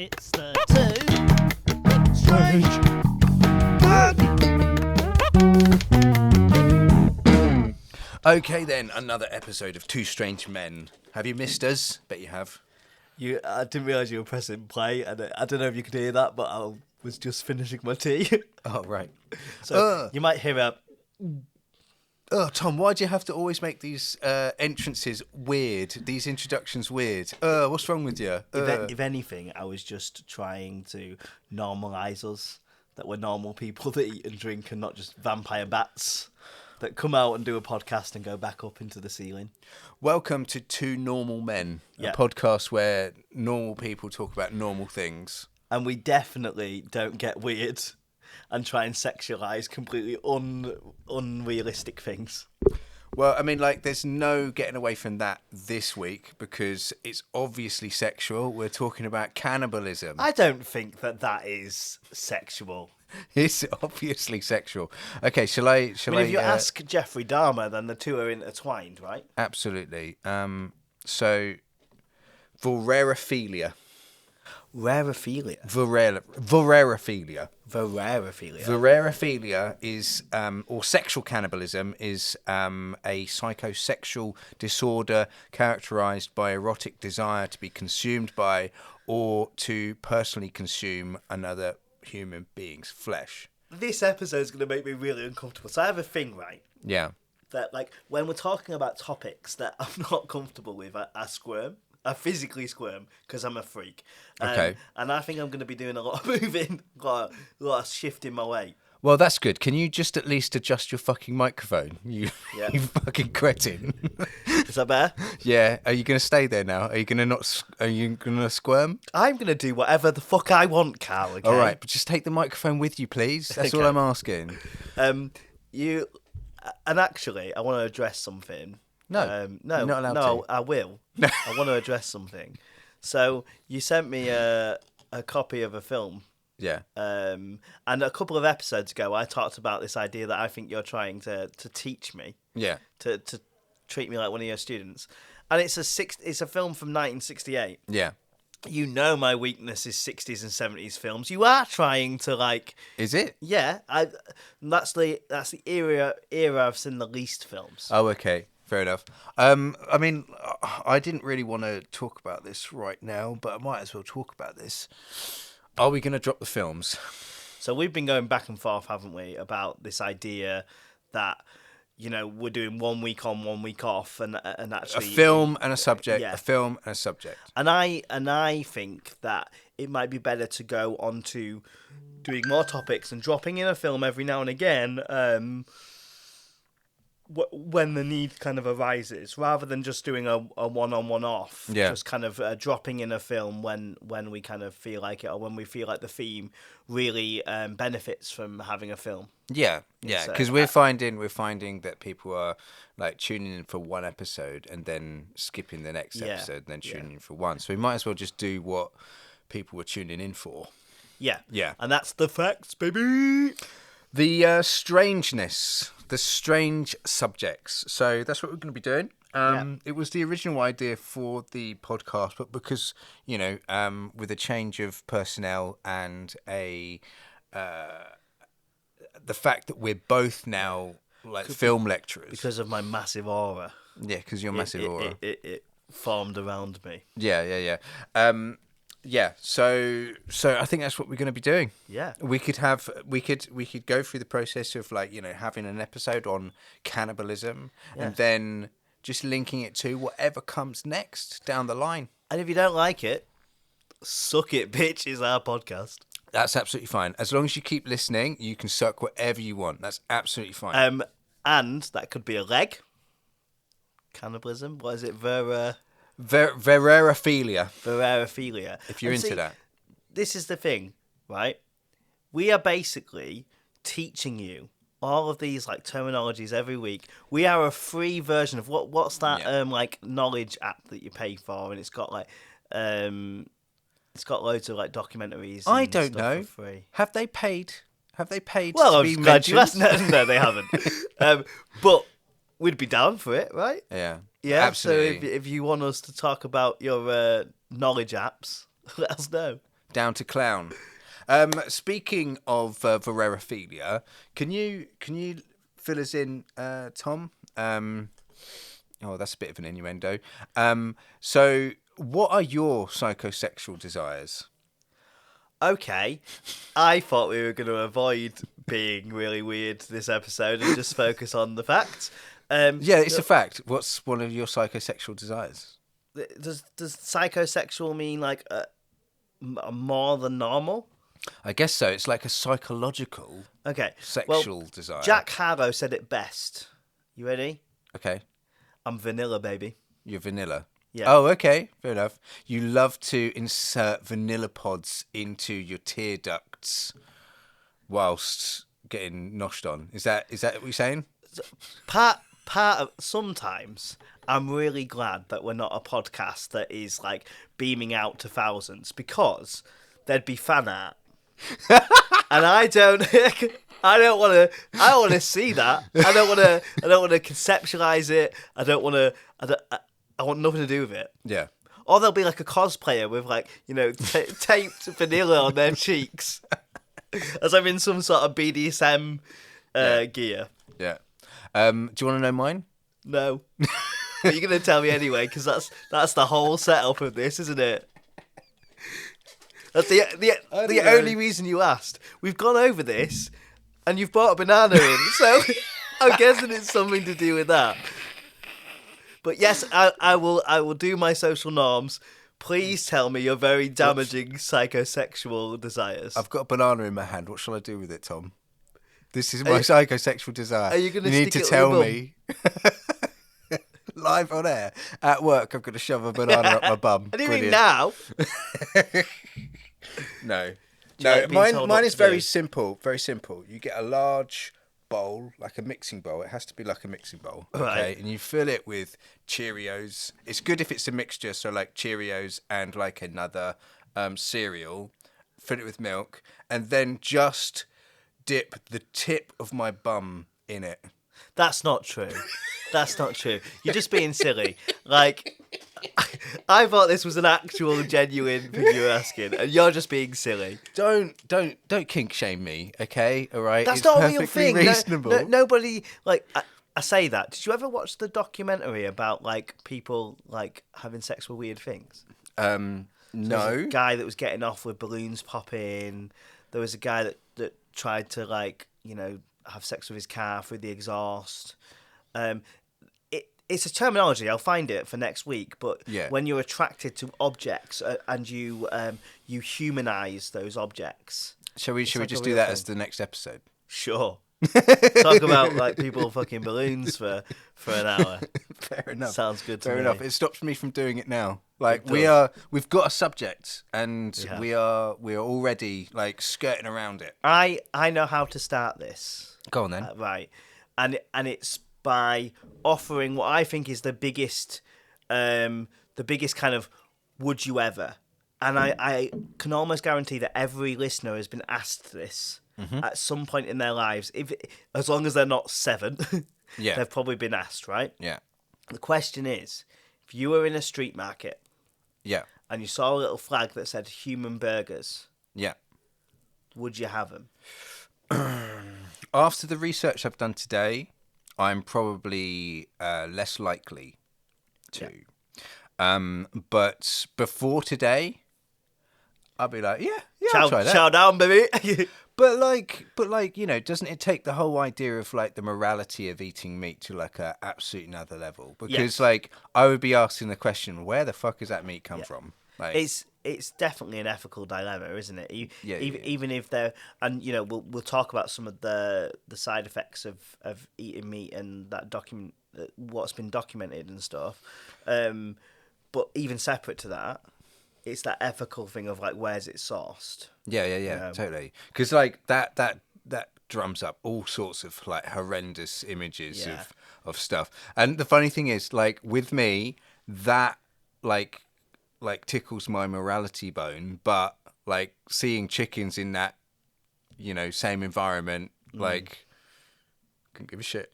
It's the Two Strange Men. Okay then, another episode of Two Strange Men. Have you missed us? Bet you have. I didn't realise you were pressing play, and I don't know if you could hear that, but I was just finishing my tea. Oh, right. So you might hear a... Oh, Tom, why do you have to always make these entrances weird, these introductions weird? What's wrong with you? If anything, I was just trying to normalise us, that we're normal people that eat and drink and not just vampire bats that come out and do a podcast and go back up into the ceiling. Welcome to Two Normal Men, Yeah. a podcast where normal people talk about normal things. And we definitely don't get weird and try and sexualise completely unrealistic things. Well, I mean, like, there's no getting away from that this week because it's obviously sexual. We're talking about cannibalism. I don't think that is sexual. It's obviously sexual. Okay, shall I? I mean, if you ask Jeffrey Dahmer, then the two are intertwined, right? Absolutely. So, vorarophilia. Rarophilia. Vorarophilia. Vorarophilia. Vorarophilia is, or sexual cannibalism is a psychosexual disorder characterized by erotic desire to be consumed by or to personally consume another human being's flesh. This episode's going to make me really uncomfortable. So I have a thing, right? Yeah. That, like, when we're talking about topics that I'm not comfortable with, I squirm. I physically squirm because I'm a freak. Okay. And I think I'm going to be doing a lot of moving, a lot of shifting my weight. Well, that's good. Can you just at least adjust your fucking microphone? You fucking cretin. Is that better? Yeah. Are you going to stay there now? Are you going to not? Are you going to squirm? I'm going to do whatever the fuck I want, Carl. Okay? All right, but just take the microphone with you, please. That's all Okay. I'm asking. And actually, I want to address something. No, no, you're not allowed no, to. I will. I want to address something. So you sent me a copy of a film. Yeah. And a couple of episodes ago, I talked about this idea that I think you're trying to teach me. Yeah. To treat me like one of your students. And it's a film from 1968. Yeah. You know my weakness is 60s and 70s films. You are trying to, like... Is it? Yeah. That's the era I've seen the least films. Oh, okay. Fair enough. I mean, I didn't really want to talk about this right now, but I might as well talk about this. Are we going to drop the films? So we've been going back and forth, haven't we, about this idea that, you know, we're doing 1 week on, 1 week off, and actually A film and a subject. Yeah. A film and a subject. And I think that it might be better to go on to doing more topics and dropping in a film every now and again. When the need kind of arises, rather than just doing a one-on, one-off, Yeah. just kind of dropping in a film when we kind of feel like it, or when we feel like the theme really benefits from having a film. Yeah, yeah, So, because we're finding that people are like tuning in for one episode and then skipping the next Yeah, episode and then tuning yeah. in for one. So we might as well just do what people were tuning in for. Yeah. Yeah. And that's the facts, baby. The strangeness, the strange subjects. So that's what we're going to be doing. It was the original idea for the podcast, but because, you know, with a change of personnel and the fact that we're both now like film lecturers. Because of my massive aura. Yeah, because you're massive aura. It formed around me. Yeah. Yeah, so I think that's what we're going to be doing. Yeah. We could go through the process of, like, you know, having an episode on cannibalism and then just linking it to whatever comes next down the line. And if you don't like it, suck it, bitch, is our podcast. That's absolutely fine. As long as you keep listening, you can suck whatever you want. That's absolutely fine. And that could be a leg. Cannibalism. What is it? Vorarophilia. Vorarophilia. If you're into that. This is the thing, right? We are basically teaching you all of these like terminologies every week. We are a free version of what's that like knowledge app that you pay for, and it's got like it's got loads of like documentaries. I and don't stuff know. For free. Have they paid? Well, to I'm be glad you asked. mentioned? No, they haven't. But we'd be down for it, right? Yeah. Yeah. Absolutely. So if you want us to talk about your knowledge apps, let us know. down to clown. Speaking of vorarophilia, can you fill us in, Tom? Oh, that's a bit of an innuendo. So, what are your psychosexual desires? Okay, I thought we were going to avoid being really weird this episode and just focus on the facts. Yeah, it's a fact. What's one of your psychosexual desires? Does psychosexual mean like more than normal? I guess so. It's like a psychological Okay, sexual desire. Jack Harlow said it best. You ready? Okay. I'm vanilla, baby. You're vanilla. Yeah. Oh, okay. Fair enough. You love to insert vanilla pods into your tear ducts whilst getting noshed on. Is that what you're saying? Part of sometimes I'm really glad that we're not a podcast that is like beaming out to thousands, because there'd be fan art. And I don't want to see that. I don't want to conceptualize it. I want nothing to do with it. Yeah. Or there'll be like a cosplayer with like, taped vanilla on their cheeks, as I'm in some sort of BDSM gear. Yeah. Do you want to know mine? No, but you're gonna tell me anyway, because that's the whole setup of this, isn't it? That's the only reason you asked. We've gone over this, and you've brought a banana in, so I'm guessing it's something to do with that. But yes, I will do my social norms. Please tell me your very damaging psychosexual desires. I've got a banana in my hand. What shall I do with it, Tom? This is my psychosexual desire. Are you going to need stick to it tell up your me live on air at work? I'm going to shove a banana up my bum. I didn't Brilliant. mean now. No, like being told mine what is to very do? simple. Very simple. You get a large bowl, like a mixing bowl. It has to be like a mixing bowl, okay? Right. And you fill it with Cheerios. It's good if it's a mixture, so like Cheerios and like another cereal. Fill it with milk, and then just dip the tip of my bum in it. That's not true. That's not true. You're just being silly. Like, I thought this was an actual, genuine thing you were asking, and you're just being silly. Don't kink shame me, okay? All right. That's It's not a real perfectly thing. Reasonable. Nobody like. I say that. Did you ever watch the documentary about like people like having sex with weird things? No. There's a guy that was getting off with balloons popping. There was a guy that tried to like have sex with his car through the exhaust. It's a terminology. I'll find it for next week. But when you're attracted to objects and you humanize those objects, Shall we like just a do real that thing. as the next episode? Sure. Talk about like people fucking balloons for an hour. Fair enough. Sounds good to me. Fair enough. It stops me from doing it now. Like It we've got a subject, and we are already like skirting around it. I know how to start this. Go on then. Right, and it's by offering what I think is the biggest kind of would you ever, and I can almost guarantee that every listener has been asked this at some point in their lives. As long as they're not 7, they've probably been asked, right? Yeah. The question is, if you were in a street market, and you saw a little flag that said human burgers, would you have them? After the research I've done today, I'm probably less likely to. But before today, I'll be like, I'll try that. Chow down, baby. But like, doesn't it take the whole idea of like the morality of eating meat to like a absolute another level? Because like, I would be asking the question, where the fuck does that meat come from? Like, it's definitely an ethical dilemma, isn't it? Even if they're, and we'll talk about some of the side effects of eating meat and that what's been documented and stuff. But even separate to that, it's that ethical thing of like, where's it sourced? Yeah, totally. Because like that drums up all sorts of like horrendous images of stuff. And the funny thing is, like with me, that like tickles my morality bone. But like seeing chickens in that, same environment, like couldn't give a shit.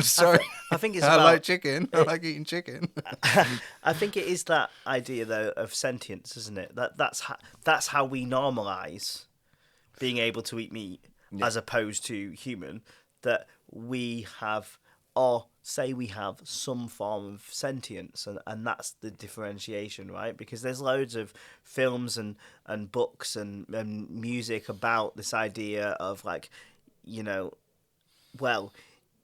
Sorry. I think it's I about, like chicken. I like eating chicken. I think it is that idea though of sentience, isn't it? That's how we normalize being able to eat meat as opposed to human. That we have, or say we have some form of sentience, and that's the differentiation, right? Because there's loads of films and books and music about this idea of like, you know, well,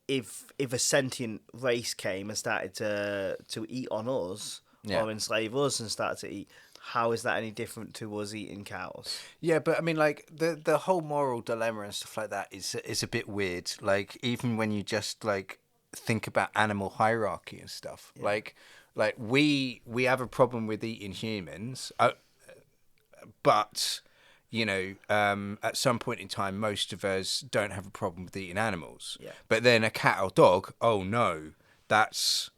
if a sentient race came and started to eat on us or enslave us and started to eat, how is that any different to us eating cows? Yeah, but I mean, like the whole moral dilemma and stuff like that is a bit weird. Like even when you just like think about animal hierarchy and stuff, like we have a problem with eating humans, but you know, at some point in time, most of us don't have a problem with eating animals. Yeah. But then a cat or dog, oh no, that's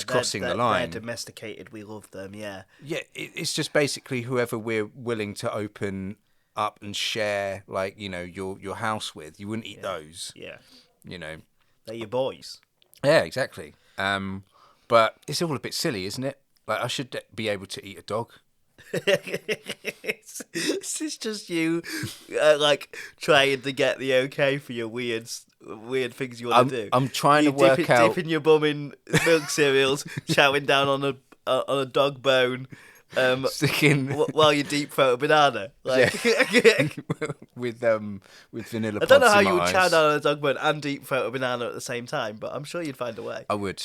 crossing the line. They're domesticated. We love them. Yeah. Yeah, it's just basically whoever we're willing to open up and share, like, you know, your house with. You wouldn't eat those. Yeah. You know. They're your boys. Yeah, exactly. But it's all a bit silly, isn't it? Like, I should be able to eat a dog. This is just you, like, trying to get the okay for your weird things you want to do. I'm trying to work out. Dipping your bum in milk cereals, chowing down on a dog bone, sticking while you deep throat a banana, like with vanilla. I don't know how you would chow down on a dog bone and deep throat a banana at the same time, but I'm sure you'd find a way. I would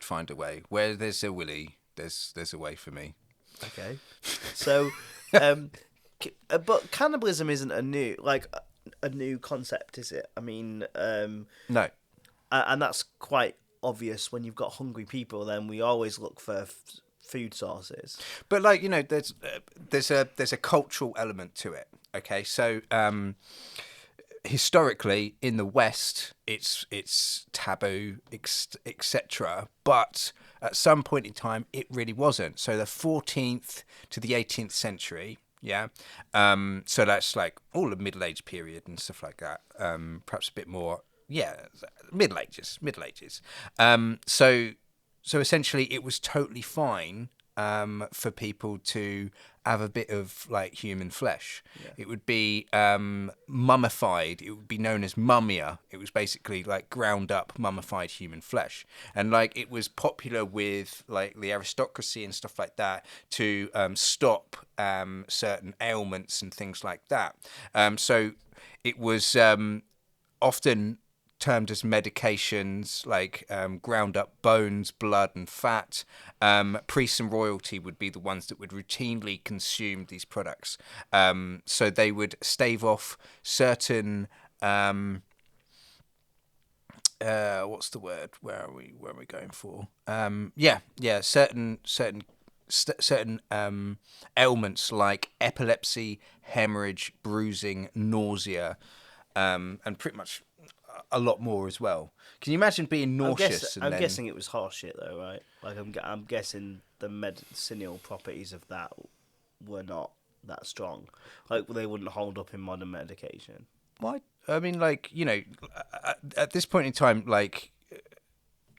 find a way. Where there's a willy, there's a way for me. Okay, so, but cannibalism isn't a new concept, is it? I mean, no, and that's quite obvious when you've got hungry people. Then we always look for food sources. But like, you know, there's a cultural element to it. Okay, so historically in the West, it's taboo, etc. But at some point in time, it really wasn't. So the 14th to the 18th century, so that's like all the Middle Age period and stuff like that. Perhaps a bit more, Middle Ages. So essentially, it was totally fine for people to have a bit of like human flesh. Yeah. It would be mummified. It would be known as mummia. It was basically like ground up mummified human flesh, and like it was popular with like the aristocracy and stuff like that to stop certain ailments and things like that. So it was often termed as medications, like ground up bones, blood and fat. Priests and royalty would be the ones that would routinely consume these products. So they would stave off certain what's the word? Where are we going for? Certain ailments like epilepsy, hemorrhage, bruising, nausea, and pretty much a lot more as well. Can you imagine being nauseous? I'm guessing it was horse shit though, right? Like I'm guessing the medicinal properties of that were not that strong. Like they wouldn't hold up in modern medication. Why? I mean, like, you know, at this point in time, like,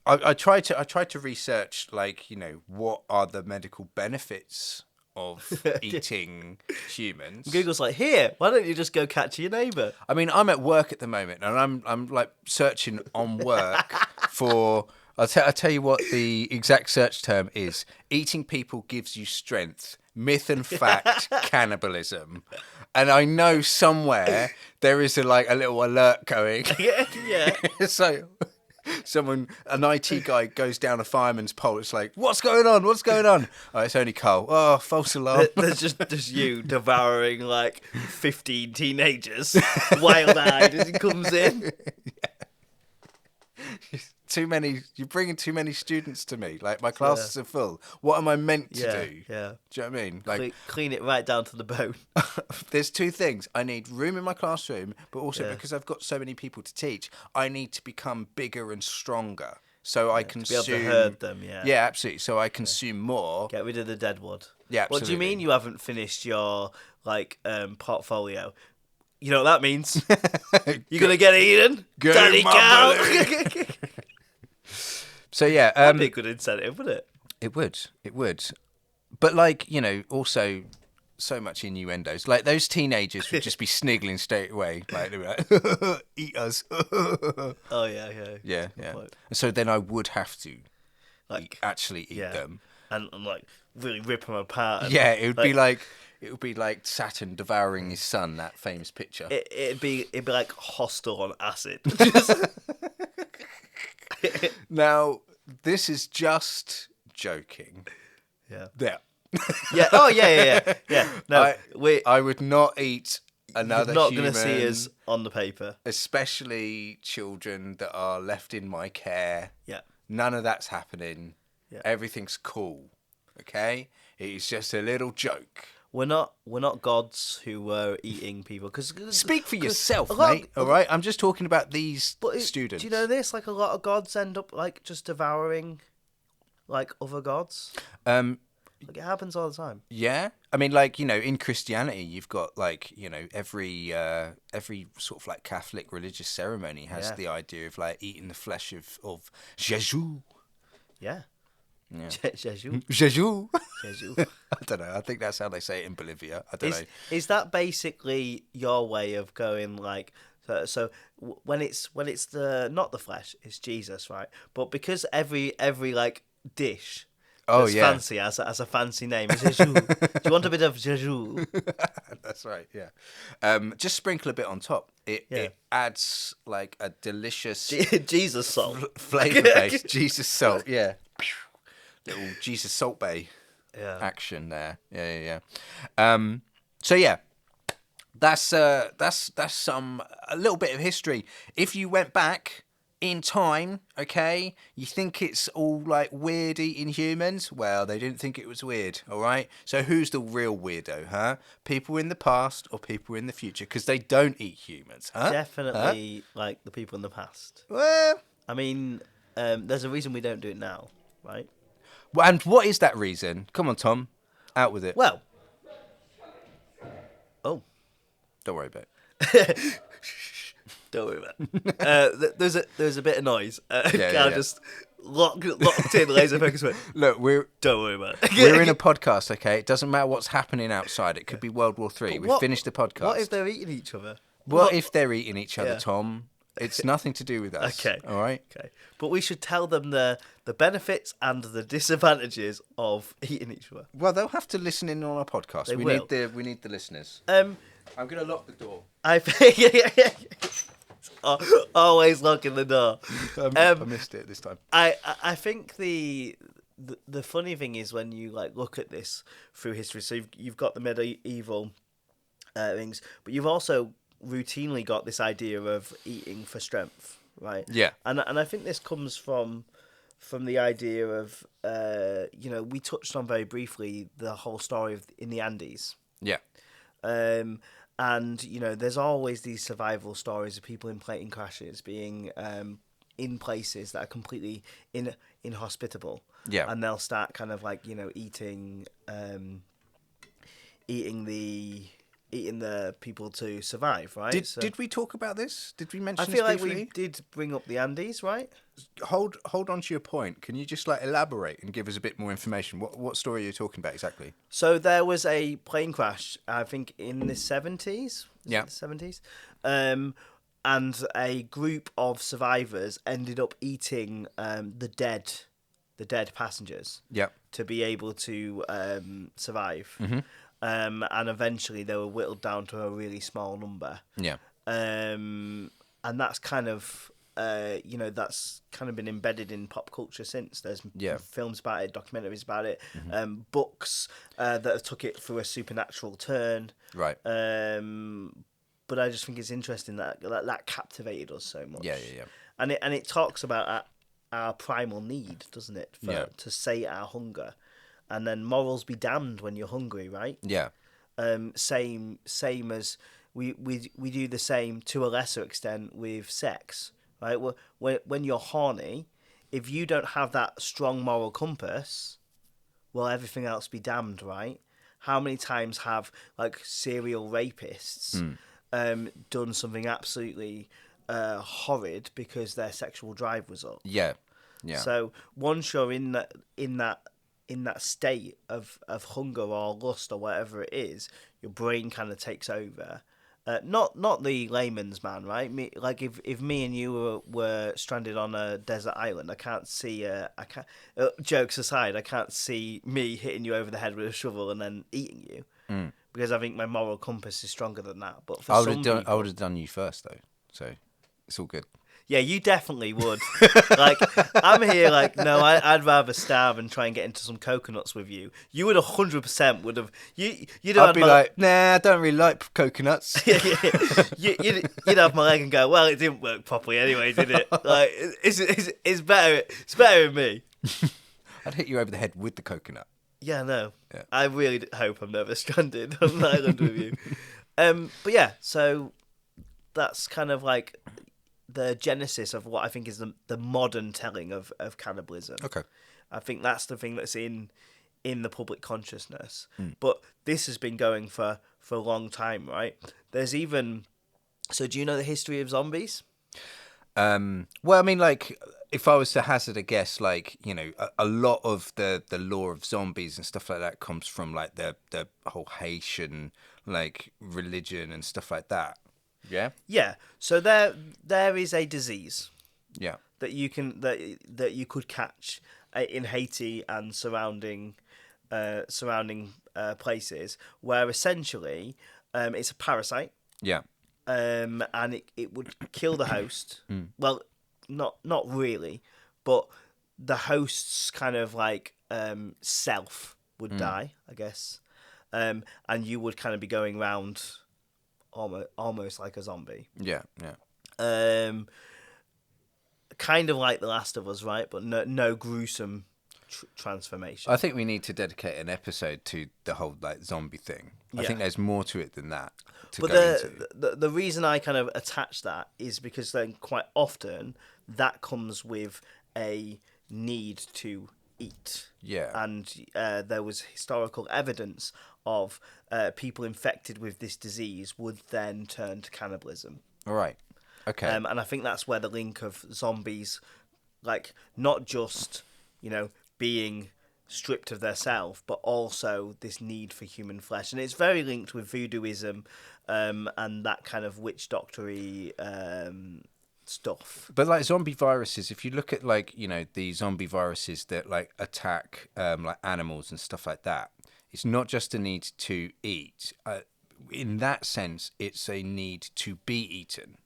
I tried to research, like, you know, what are the medical benefits of eating humans. Google's like, here, why don't you just go catch your neighbour? I mean, I'm at work at the moment, and I'm like searching on work for. I'll tell you what the exact search term is: eating people gives you strength. Myth and fact, cannibalism. And I know somewhere there is a little alert going. Yeah. So an IT guy goes down a fireman's pole. It's like, what's going on? What's going on? Oh, it's only coal. Oh, false alarm. There's just you devouring like 15 teenagers, wild-eyed as he comes in. Too many. You're bringing too many students to me. Like, my classes are full. What am I meant to do? Yeah. Do you know what I mean? Like, clean it right down to the bone. There's two things. I need room in my classroom, but also because I've got so many people to teach, I need to become bigger and stronger. So I consume. To be able to herd them, Yeah, absolutely. So I consume more. Get rid of the dead wood. Yeah, absolutely. What do you mean you haven't finished your portfolio? You know what that means? You're gonna get eaten, Go Daddy my cow. belly. So yeah, That'd be a good incentive, wouldn't it? it would. But like, also so much innuendos. Like those teenagers would just be sniggling straight away. Like, they'd be like, eat us. Oh yeah. Yeah. point. So then I would have to Like actually eat yeah. them. And like really rip them apart. And, Yeah, it would be like Saturn devouring his son. That famous picture. It'd be like Hostel on acid. Now, this is just joking. Yeah. Yeah. Yeah. Oh yeah. No, I would not eat another you're not human. going to see us on the paper. Especially children that are left in my care. Yeah. None of that's happening. Yeah. Everything's cool. Okay? It's just a little joke. We're not gods who were eating people. Cause Speak for yourself, a lot of- mate. All right? I'm just talking about these But students. do you know this? Like a lot of gods end up like just devouring like other gods. Like it happens all the time. Yeah, I mean, like, in Christianity, you've got like, every sort of like Catholic religious ceremony has Yeah. the idea of like eating the flesh of Jésus. Yeah. Yeah. Jésus. Jésus. Jésus. I don't know. I think that's how they say it in Bolivia. I don't know. Is that basically your way of going like so when it's the not the flesh, it's Jesus, right? But because every like dish that's fancy has a fancy name. Jésus. Do you want a bit of Jésus? That's right. Yeah. Just sprinkle a bit on top. It adds like a delicious Jesus salt. flavor base. Jesus salt. Yeah. Little Jesus Salt Bay action there. Yeah. So yeah, that's a little bit of history. If you went back in time, okay, you think it's all like weird eating humans? Well, they didn't think it was weird, all right? So who's the real weirdo, huh? People in the past or people in the future? Because they don't eat humans, huh? Definitely like the people in the past. Well, I mean, there's a reason we don't do it now, right? and what is that reason? Come on, Tom, out with it. Well, oh, Don't worry about it. don't worry about it. There's a bit of noise. Yeah. Just locked in, laser focus. Look, Don't worry about it. we're in a podcast, okay? It doesn't matter what's happening outside. It could be World War III. We've What- finished the podcast. What if they're eating each other? What if they're eating each other, Yeah. Tom? It's nothing to do with us. Okay. All right. Okay, but we should tell them the benefits and the disadvantages of eating each other. Well, they'll have to listen in on our podcast. They we will. need the listeners. Um, I'm gonna lock the door. I think always locking the door. I missed it this time. I think the funny thing is when you like look at this through history. So you've got the medieval things, but you've also routinely got this idea of eating for strength, right? Yeah. And I think this comes from the idea of we touched on very briefly the whole story of in the Andes. Yeah. And there's always these survival stories of people in plane crashes being in places that are completely inhospitable. Yeah. And they'll start kind of like eating the people to survive, right? Did we talk about this? Did we mention I this feel like briefly? we did bring up the Andes, right? Hold on to your point. Can you just like elaborate and give us a bit more information? What story are you talking about exactly? So there was a plane crash, I think, in the 70s. Yeah. The 70s. And a group of survivors ended up eating the dead passengers. Yeah. To be able to survive. Mm-hmm. And eventually they were whittled down to a really small number. Yeah. And that's kind of that's kind of been embedded in pop culture since. There's films about it, documentaries about it, books that have took it through a supernatural turn. Right. But I just think it's interesting that captivated us so much. Yeah. And it talks about our primal need, doesn't it? To sate our hunger, and then morals be damned when you're hungry, right? Yeah. Same as we do the same to a lesser extent with sex, right? When you're horny, if you don't have that strong moral compass, well, everything else be damned, right? How many times have like serial rapists done something absolutely horrid because their sexual drive was up. Yeah. Yeah. So once you're in that state of hunger or lust or whatever it is, your brain kind of takes over. Not the layman's man, right? Like if me and you were stranded on a desert island, I can't see. Jokes aside, I can't see me hitting you over the head with a shovel and then eating you, because I think my moral compass is stronger than that. But for some people, I would have done you first though, so it's all good. yeah, you definitely would. Like, I'm here like, no, I'd rather starve and try and get into some coconuts with you. You would 100% would have. You'd I'd be like, nah, I don't really like coconuts. You'd have my leg and go, well, it didn't work properly anyway, did it? Like, it's better. It's better than me. I'd hit you over the head with the coconut. Yeah, no. Yeah. I really hope I'm never stranded on an island with you. But yeah, so that's kind of like the genesis of what I think is the modern telling of cannibalism. Okay. I think that's the thing that's in the public consciousness. But this has been going for a long time, right? There's even... So do you know the history of zombies? Well, I mean, like, if I was to hazard a guess, like, you know, a lot of the lore of zombies and stuff like that comes from, like, the whole Haitian, like, religion and stuff like that. Yeah? Yeah. So there is a disease Yeah. that you can that you could catch in Haiti and surrounding places, where essentially it's a parasite. Yeah. And it would kill the host. Well, not really, but the host's kind of like self would die, I guess, and you would kind of be going around almost like a zombie. Yeah. Yeah. Kind of like The Last of Us, right? But no gruesome transformation. I think we need to dedicate an episode to the whole, like, zombie thing. I think there's more to it than that. But the reason I kind of attach that is because then quite often that comes with a need to eat. Yeah. And there was historical evidence of people infected with this disease would then turn to cannibalism. All right. Okay. And I think that's where the link of zombies, like, not just, you know, being stripped of their self, but also this need for human flesh. And it's very linked with voodooism and that kind of witch doctory stuff. But, like, zombie viruses, if you look at, like, you know, the zombie viruses that, like, attack like animals and stuff like that, it's not just a need to eat. In that sense, it's a need to be eaten.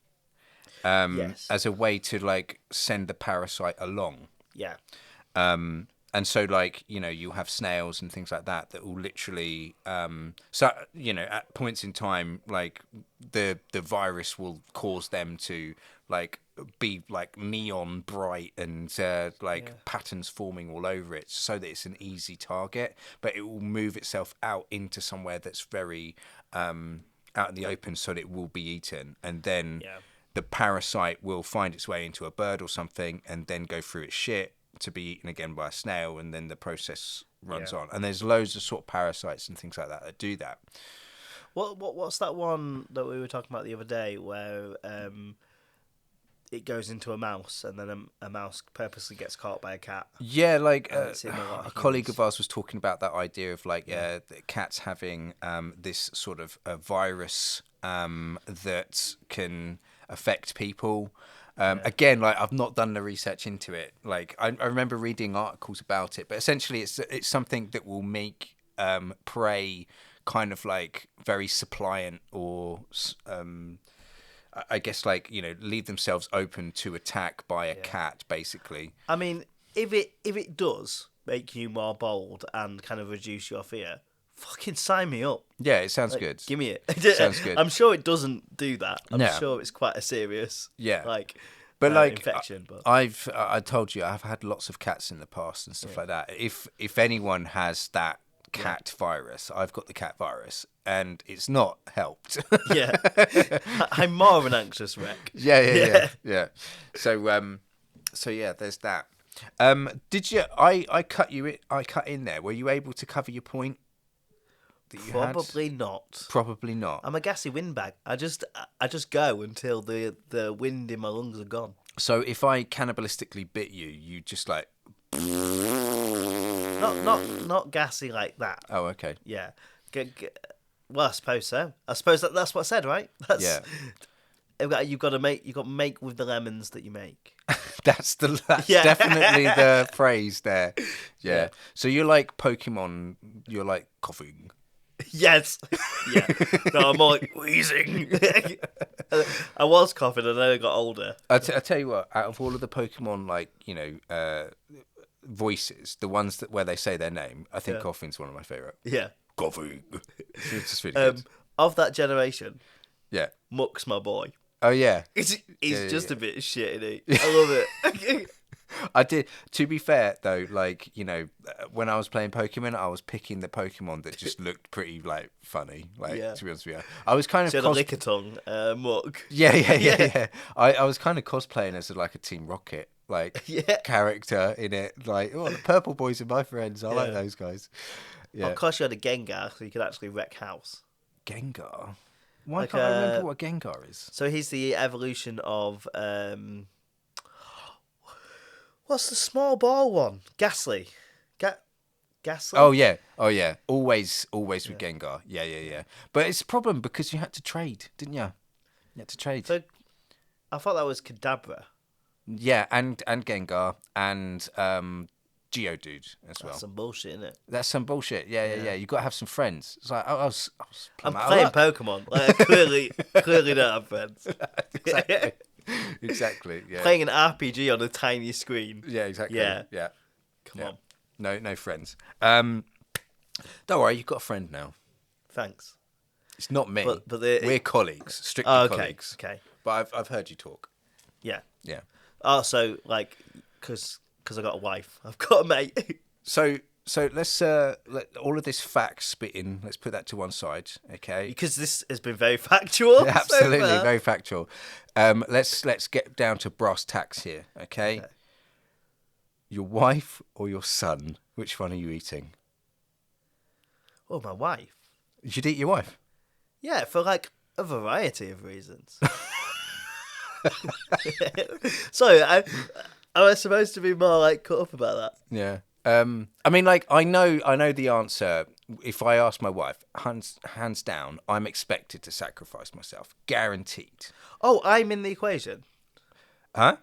Yes. As a way to, like, send the parasite along. Yeah. And so, like, you know, you have snails and things like that will literally, so, you know, at points in time, like, the virus will cause them to, like, be, like, neon bright and, patterns forming all over it so that it's an easy target, but it will move itself out into somewhere that's very out in the open so that it will be eaten. And then the parasite will find its way into a bird or something and then go through its shit to be eaten again by a snail, and then the process runs on. And there's loads of sort of parasites and things like that do that. What's that one that we were talking about the other day where it goes into a mouse and then a mouse purposely gets caught by a cat? Yeah, like a colleague of ours was talking about that idea of, like, the cats having this sort of a virus that can affect people. Again, like, I've not done the research into it. Like, I remember reading articles about it, but essentially it's something that will make prey kind of, like, very suppliant, or I guess, like, you know, leave themselves open to attack by a cat, basically. I mean, if it does make you more bold and kind of reduce your fear, fucking sign me up. Yeah, it sounds good. Give me it. Sounds good. I'm sure it doesn't do that. I'm No. sure it's quite a serious infection. But I told you I've had lots of cats in the past and stuff like that. If anyone has that cat virus, I've got the cat virus, and it's not helped. Yeah, I'm more of an anxious wreck. Yeah. So yeah, there's that. Did you? I cut in there. Were you able to cover your point? that you had? Probably not. Probably not. I'm a gassy windbag. I just go until the wind in my lungs are gone. So if I cannibalistically bit you, you just like... Not gassy like that. Oh, okay. Yeah. Well, I suppose so. I suppose that's what I said, right? That's, Yeah. You've got to make with the lemons that you make. That's Yeah. definitely the phrase there. Yeah. Yeah. So you're like Pokemon. You're like coughing. Yes. Yeah. No, I'm more like wheezing. I was coughing and then I got older. I tell you what. Out of all of the Pokemon, like voices, the ones where they say their name, I think coughing's one of my favorite. Yeah. Coughing. It's just really good. Of that generation, Yeah. Muck's my boy. Oh yeah. He's Yeah, just yeah. a bit of shit, isn't he? I love it. I did. To be fair, though, like when I was playing Pokemon, I was picking the Pokemon that just looked pretty like funny. Like Yeah. to be honest with you, I was kind of So the lick a tongue, Muck. yeah. I was kind of cosplaying as like a Team Rocket like Yeah. character in it. Like, oh, the purple boys are my friends. I like Yeah. those guys. Yeah. Of course, you had a Gengar, so you could actually wreck house. Gengar. Why Like, can't I remember what a Gengar is? So he's the evolution of what's the small ball one? Ghastly. Ghastly. Oh yeah. Always with Gengar. Yeah. But it's a problem because you had to trade, didn't you? You had to trade. So I thought that was Kadabra. Yeah, and Gengar and Geodude as well. That's some bullshit, isn't it? That's some bullshit. Yeah. You got to have some friends. It's like I was I'm out of playing luck. Pokemon. Like, I clearly don't have friends. Exactly. Yeah. Playing an RPG on a tiny screen. Yeah. Exactly. Yeah. Yeah. Come Yeah. on. No friends. Don't worry, you've got a friend now. Thanks. It's not me. But we're colleagues, strictly Oh, okay. colleagues. Okay. But I've heard you talk. Yeah. Yeah. Oh, so like, because I got a wife, I've got a mate. So let's let all of this fact spitting. Let's put that to one side, okay? Because this has been very factual. Absolutely, so far. very factual. Let's get down to brass tacks here, okay? Your wife or your son? Which one are you eating? Oh, my wife. You'd eat your wife. Yeah, for like a variety of reasons. Sorry, I was supposed to be more like cut up about that. Yeah. I mean, like I know the answer. If I ask my wife, hands down, I'm expected to sacrifice myself, guaranteed. Oh, I'm in the equation. Huh?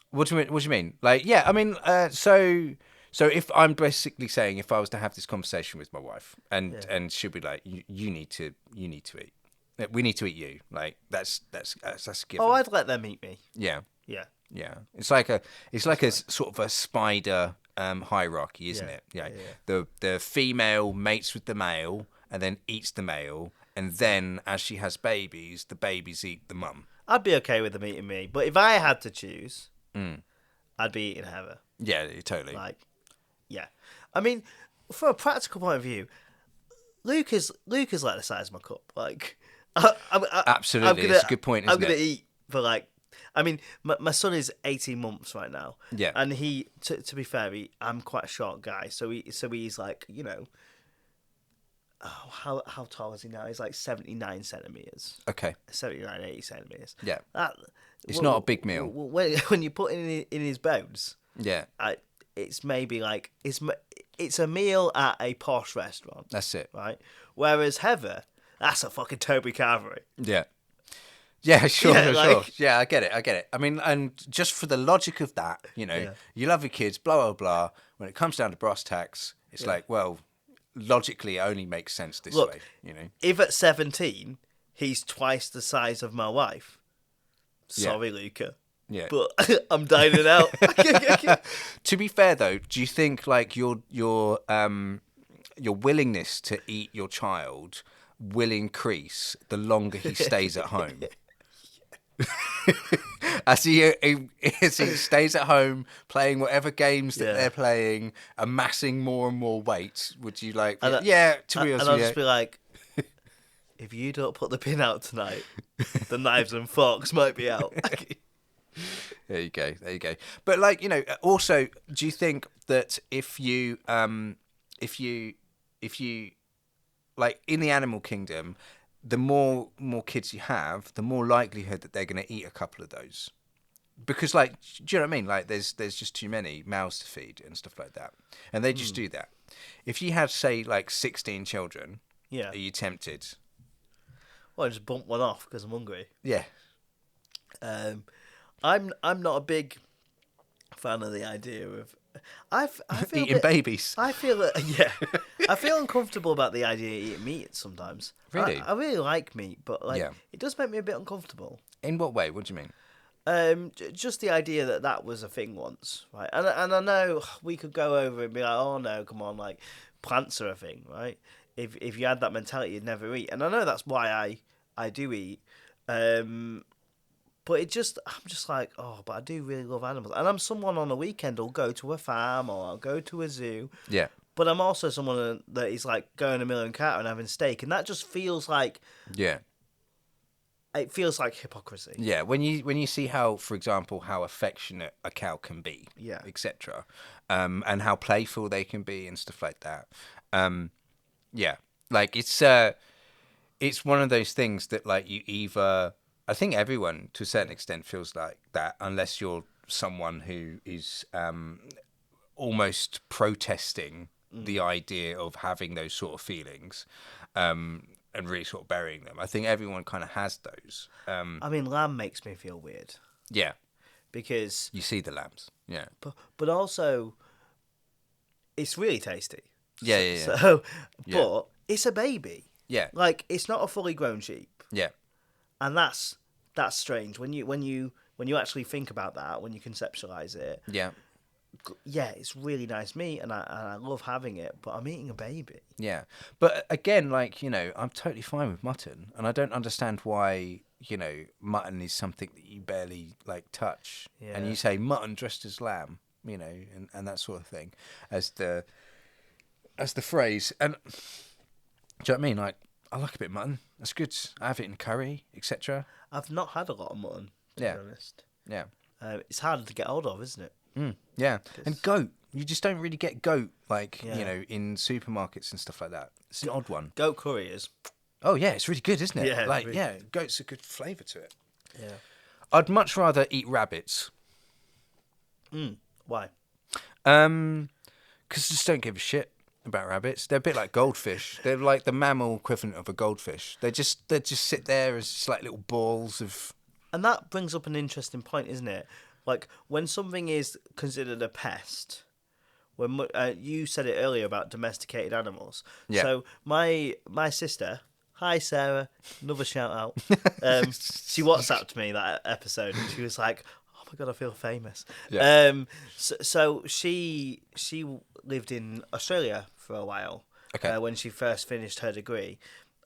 What do you mean? What do you mean? Like, yeah, I mean, so if I'm basically saying if I was to have this conversation with my wife and she'll be like, you need to eat. We need to eat you. Like that's a given. Oh, I'd let them eat me. Yeah. Yeah. Yeah. It's like a sort of a spider hierarchy, isn't it? Yeah. The female mates with the male and then eats the male, and then as she has babies, the babies eat the mum. I'd be okay with them eating me, but if I had to choose, I'd be eating Heather. Yeah, totally. Like, yeah. I mean, from a practical point of view, Luke is like the size of my cup. Like, Absolutely, it's a good point, isn't I'm gonna it? eat for like. I mean, my son is 18 months right now. Yeah. And he, to be fair, I'm quite a short guy, so he's like, how tall is he now? He's like 79 centimeters. Okay. 79, 80 centimeters. Yeah. That, It's not a big meal. When you put it in his bones, Yeah. it's maybe like it's a meal at a posh restaurant. That's it. Right. Whereas Heather, that's a fucking Toby Carvery. Yeah. Yeah, sure. Yeah, I get it. I mean, and just for the logic of that, you love your kids, blah, blah, blah. When it comes down to brass tacks, it's like, well, logically it only makes sense this way, If at 17, he's twice the size of my wife, sorry, Luca. Yeah. But I'm dining out. To be fair, though, do you think like your willingness to eat your child will increase the longer he stays at home? As he stays at home playing whatever games that they're playing, amassing more and more weight, would you like? To be honest, and I'll just be like, if you don't put the pin out tonight, the knives and forks might be out. There you go. But like, also, do you think that if you like in the animal kingdom, the more kids you have, the more likelihood that they're going to eat a couple of those. Because, like, do you know what I mean? Like, there's just too many mouths to feed and stuff like that, and they just do that. If you had, say, like 16 children, Yeah. are you tempted? Well, I just bump one off because I'm hungry. Yeah. I'm not a big fan of the idea of. I feel Eating babies. I feel I feel uncomfortable about the idea of eating meat sometimes. Really? I really like meat, but like Yeah. it does make me a bit uncomfortable. In what way? What do you mean? Just the idea that was a thing once, right? And I know we could go over and be like, oh no, come on, like plants are a thing, right? If you had that mentality, you'd never eat. And I know that's why I do eat. But I'm just like, oh, but I do really love animals. And I'm someone on a weekend who'll go to a farm or I'll go to a zoo. Yeah. But I'm also someone that is like going to Mill and Carter and having steak. And that just feels like, Yeah. it feels like hypocrisy. Yeah. When you see how, for example, how affectionate a cow can be, Yeah. etc., and how playful they can be and stuff like that. Yeah. Like it's one of those things that like you either. I think everyone, to a certain extent, feels like that, unless you're someone who is almost protesting the idea of having those sort of feelings and really sort of burying them. I think everyone kind of has those. I mean, lamb makes me feel weird Yeah, because, you see the lambs. Yeah, but also, it's really tasty. yeah. So, Yeah. but it's a baby. Yeah, Like it's not a fully grown sheep. yeah, And that's strange when you actually think about that, when you conceptualize it. yeah. Yeah, it's really nice meat, and I love having it. But I'm eating a baby. Yeah, but again, like, I'm totally fine with mutton, and I don't understand why, mutton is something that you barely like touch, and Yeah. you say mutton dressed as lamb, and that sort of thing, as the phrase. And do you know what I mean? Like, I like a bit of mutton. That's good. I have it in curry, etc. I've not had a lot of mutton, to be honest. Yeah. It's harder to get hold of, isn't it? Yeah. And goat. You just don't really get goat, like, Yeah. in supermarkets and stuff like that. It's an odd one. Goat curry is. Oh, yeah, it's really good, isn't it? Yeah, Like, really yeah, goat's a good flavour to it. Yeah. I'd much rather eat rabbits. Why? Because I just don't give a shit about rabbits. They're a bit like goldfish. They're like the mammal equivalent of a goldfish. They just sit there as just like little balls of... And that brings up an interesting point, isn't it? Like, when something is considered a pest, when you said it earlier about domesticated animals. Yeah. So my sister, hi Sarah, another shout out. She WhatsApped me that episode, and she was like, "Oh my god, I feel famous." Yeah. So she lived in Australia for a while. Okay. When she first finished her degree,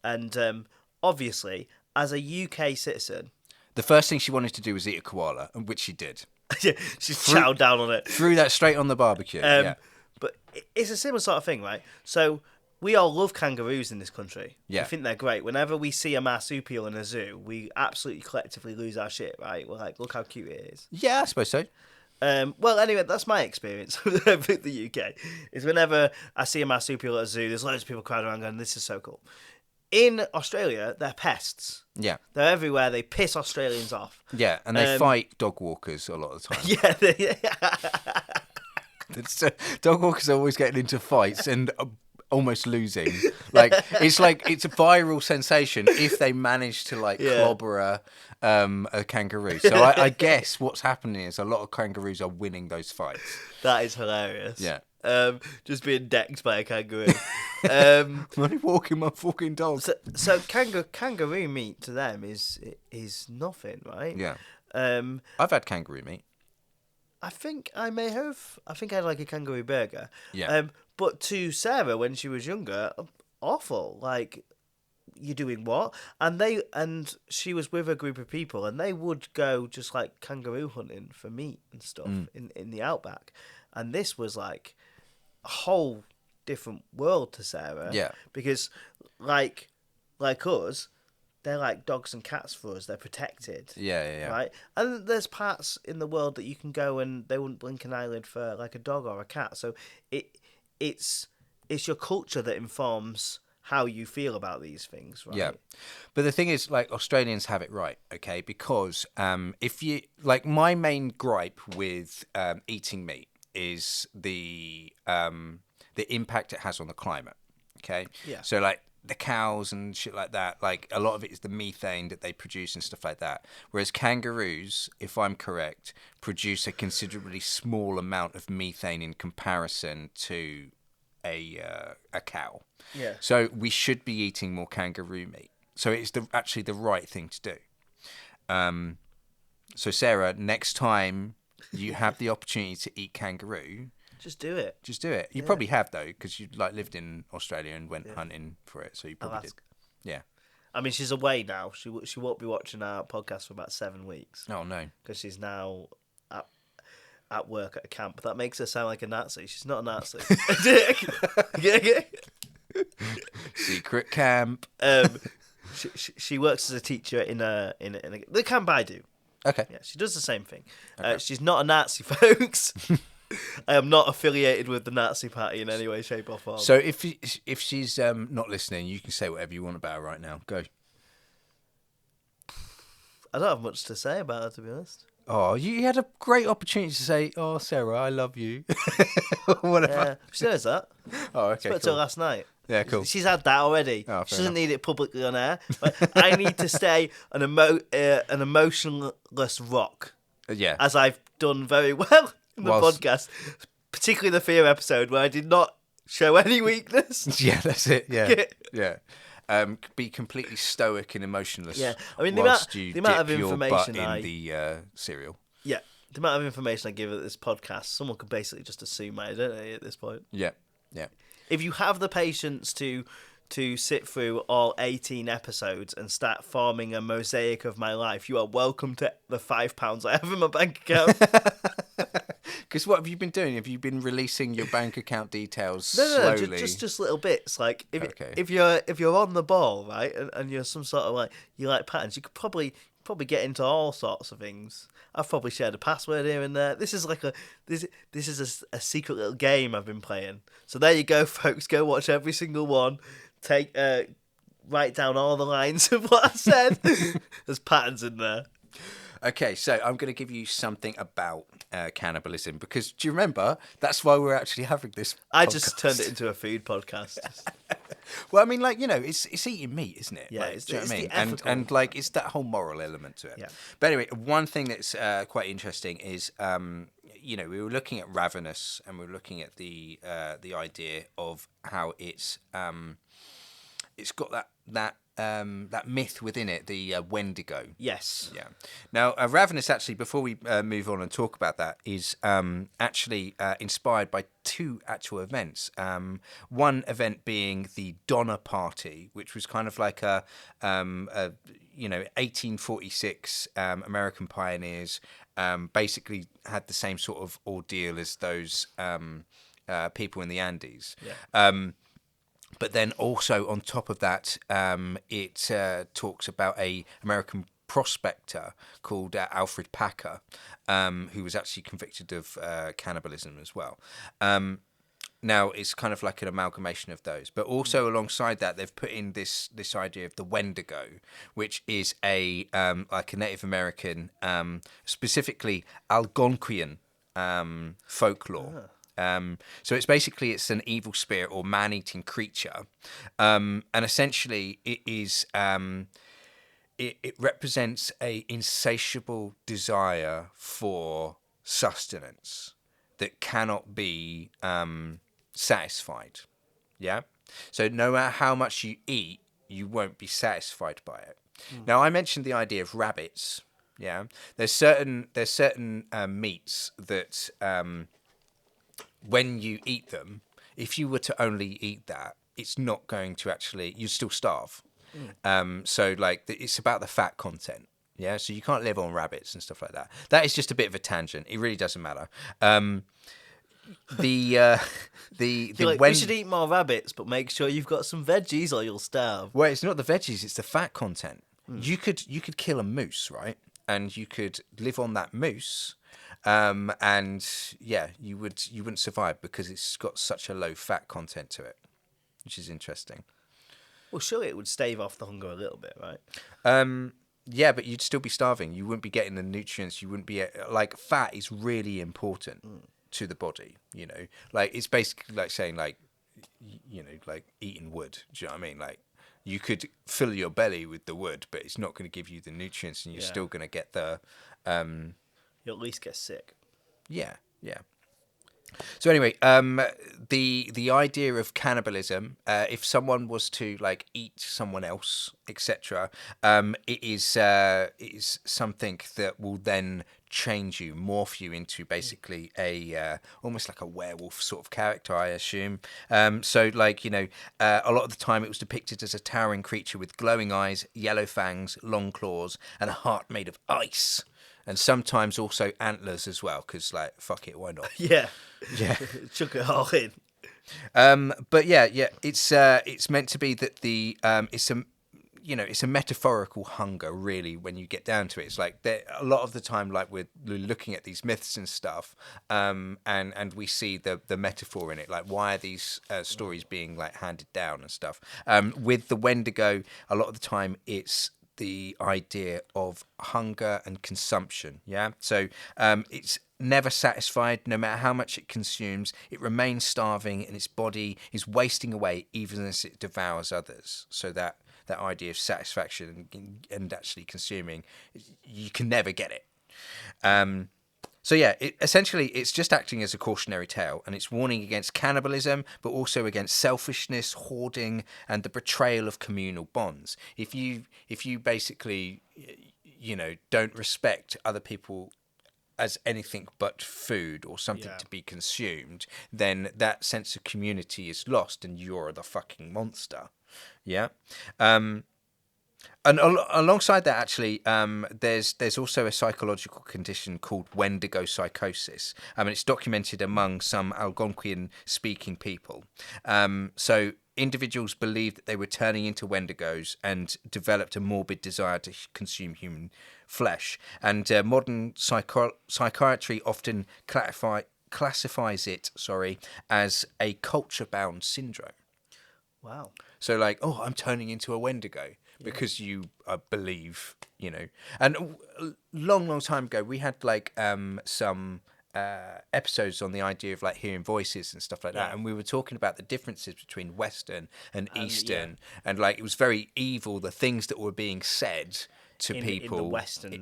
and obviously, as a UK citizen. The first thing she wanted to do was eat a koala, which she did. Yeah, she chowed down on it. Threw that straight on the barbecue. Yeah. But it's a similar sort of thing, right? So we all love kangaroos in this country. Yeah. We think they're great. Whenever we see a marsupial in a zoo, we absolutely collectively lose our shit, right? We're like, look how cute it is. Yeah, I suppose so. Well, anyway, that's my experience with the UK. Is whenever I see a marsupial at a zoo, there's loads of people crowding around going, this is so cool. In Australia, they're pests. Yeah. They're everywhere. They piss Australians off. Yeah, and they fight dog walkers a lot of the time. Dog walkers are always getting into fights and almost losing. Like it's a viral sensation if they manage to clobber a kangaroo. So I guess what's happening is a lot of kangaroos are winning those fights. That is hilarious. Yeah. Just being decked by a kangaroo. I'm only walking my fucking dog. So kangaroo meat to them is nothing, right? Yeah. I've had kangaroo meat. I think I may have. I think I had like a kangaroo burger. Yeah. But to Sarah when she was younger, awful. Like, you're doing what? And she was with a group of people, and they would go just like kangaroo hunting for meat and stuff in the outback, and this was like a whole different world to Sarah. Yeah. Because like us, they're like dogs and cats for us. They're protected. Yeah. Right? And there's parts in the world that you can go and they wouldn't blink an eyelid for like a dog or a cat. So it's your culture that informs how you feel about these things, right? Yeah, but the thing is, like, Australians have it right, okay? Because if you like, my main gripe with eating meat is the impact it has on the climate. Okay, Yeah. so like the cows and shit like that, like a lot of it is the methane that they produce and stuff like that. Whereas kangaroos, if I'm correct, produce a considerably small amount of methane in comparison to a cow. Yeah. So we should be eating more kangaroo meat. So it's actually the right thing to do. So Sarah, next time you have the opportunity to eat kangaroo, Just do it. just do it. You Yeah. probably have though, because you like lived in Australia and went hunting for it, so you I'll probably did. ask. Yeah. I mean, she's away now. She won't be watching our podcast for about 7 weeks Oh no. because she's now at work at a camp. That makes her sound like a Nazi. She's not a Nazi. Secret camp. She works as a teacher in the camp I do. Okay. Yeah, she does the same thing. Okay. She's not a Nazi, folks. I am not affiliated with the Nazi party in any way, shape, or form. So if she's not listening, you can say whatever you want about her right now. Go. I don't have much to say about her, to be honest. Oh, you had a great opportunity to say, "Oh, Sarah, I love you." Whatever. Yeah, she knows that. Oh, okay. Spoke to her Cool. last night. Yeah, cool. She's had that already. Oh, fair She doesn't enough. need it publicly on air. But I need to stay an emotionless rock, Yeah. as I've done very well in the Whilst- podcast, particularly the fear episode where I did not show any weakness. Yeah, that's it. Yeah. Yeah. Be completely stoic and emotionless. Yeah, I mean, whilst the you amount of dip your butt information in the cereal. Yeah, the amount of information I give at this podcast, someone could basically just assume my identity at this point. Yeah. Yeah. If you have the patience to sit through all 18 episodes and start forming a mosaic of my life, you are welcome to the £5 I have in my bank account. Because what have you been doing? Have you been releasing your bank account details No, slowly? just little bits. Like Okay. if you're on the ball, right, and you're some sort of like you like patterns, you could probably get into all sorts of things. I've probably shared a password here and there. This is like this is a secret little game I've been playing. So there you go, folks. Go watch every single one. Write down all the lines of what I said. There's patterns in there. Okay, so I'm going to give you something about cannibalism, because do you remember that's why we're actually having this I just podcast. turned it into a food podcast. Well, I mean, like, you know, it's eating meat, isn't it? Yeah, like, it's- do you know it's what I the mean? And ethical like, it's that whole moral element to it. Yeah. But anyway, one thing that's quite interesting is, you know, we were looking at Ravenous, and we were looking at the idea of how it's got that myth within it, the Wendigo. Yes. Yeah. Now, Ravenous, actually, before we move on and talk about that, is actually inspired by two actual events. One event being the Donner Party, which was kind of like a 1846 American pioneers basically had the same sort of ordeal as those people in the Andes. Yeah. But then also on top of that, it talks about a American prospector called Alfred Packer, who was actually convicted of cannibalism as well. Now it's kind of like an amalgamation of those, but also alongside that, they've put in this idea of the Wendigo, which is a like a Native American, specifically Algonquian folklore. So it's an evil spirit or man-eating creature, and essentially it is it represents a insatiable desire for sustenance that cannot be satisfied. Yeah. So no matter how much you eat, you won't be satisfied by it. Now, I mentioned the idea of rabbits. Yeah. There's certain meats that when you eat them, if you were to only eat that, it's not going to actually, you still starve. So like it's about the fat content. Yeah. So you can't live on rabbits and stuff like that. That is just a bit of a tangent. It really doesn't matter. You're like, we should eat more rabbits, but make sure you've got some veggies or you'll starve. Well, it's not the veggies, it's the fat content. You could kill a moose, right? And you could live on that moose. And yeah, you wouldn't survive because it's got such a low fat content to it, which is interesting. Well, surely it would stave off the hunger a little bit, right? Yeah, but you'd still be starving. You wouldn't be getting the nutrients. You wouldn't be like fat is really important to the body. You know, like it's basically like saying like, you know, like eating wood. Do you know what I mean? Like you could fill your belly with the wood, but it's not going to give you the nutrients, and you're still going to get the. You'll at least get sick. Yeah, yeah. So anyway, the idea of cannibalism, if someone was to like eat someone else, etc., it is something that will then change you, morph you into basically a almost like a werewolf sort of character, I assume. So like, you know, a lot of the time it was depicted as a towering creature with glowing eyes, yellow fangs, long claws, and a heart made of ice. And sometimes also antlers as well, because like fuck it, why not? Yeah. Yeah. Chuck it all in. But yeah, it's meant to be that the it's a, you know, it's a metaphorical hunger really when you get down to it. It's like a lot of the time, like we're looking at these myths and stuff, and we see the metaphor in it. Like why are these stories being like handed down and stuff? With the Wendigo, a lot of the time it's the idea of hunger and consumption. Yeah, so it's never satisfied. No matter how much it consumes, it remains starving, and its body is wasting away even as it devours others. So that idea of satisfaction and actually consuming, you can never get it. So yeah, essentially it's just acting as a cautionary tale, and it's warning against cannibalism, but also against selfishness, hoarding, and the betrayal of communal bonds. If you basically, you know, don't respect other people as anything but food or something to be consumed, then that sense of community is lost, and you're the fucking monster. Yeah. And alongside that, actually, there's also a psychological condition called Wendigo psychosis. I mean, it's documented among some Algonquian-speaking people. So individuals believed that they were turning into Wendigos and developed a morbid desire to consume human flesh. And modern psychiatry often classifies it, as a culture-bound syndrome. Wow. So like, oh, I'm turning into a Wendigo because you believe, you know. And long time ago, we had like some episodes on the idea of like hearing voices and stuff like that, and we were talking about the differences between Western and Eastern, and like it was very evil, the things that were being said to people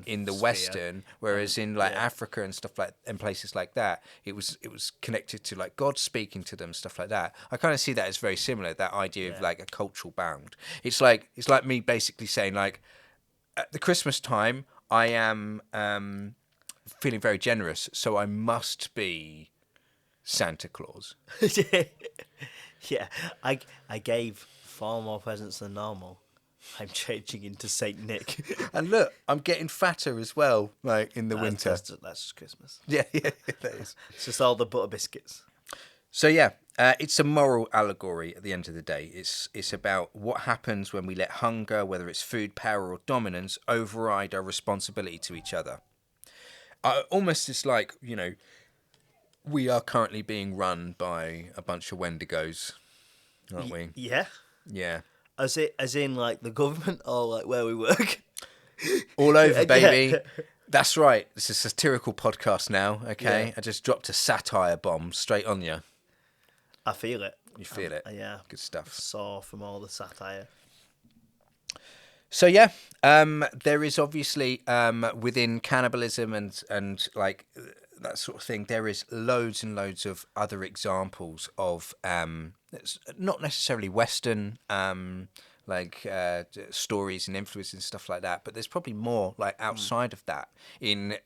in the Western, whereas in like Africa and stuff like, and places like that, it was connected to like God speaking to them, stuff like that. I kind of see that as very similar, that idea of like a cultural bound. It's like me basically saying like, at the Christmas time I am feeling very generous, so I must be Santa Claus. Yeah, I gave far more presents than normal. I'm changing into Saint Nick. And look, I'm getting fatter as well, like in the winter. That's just Christmas. Yeah, that is. It's just all the butter biscuits. So yeah, it's a moral allegory at the end of the day. It's about what happens when we let hunger, whether it's food, power, or dominance, override our responsibility to each other. Almost it's like, you know, we are currently being run by a bunch of Wendigos, aren't we? Yeah. Yeah. As in like the government or like where we work? All over, baby. Yeah. That's right. It's a satirical podcast now, okay? Yeah. I just dropped a satire bomb straight on you. I feel it. You feel it? Yeah. Good stuff. Saw from all the satire. So yeah, there is obviously within cannibalism and like that sort of thing, there is loads and loads of other examples of not necessarily Western stories and influences and stuff like that, but there's probably more like outside of that in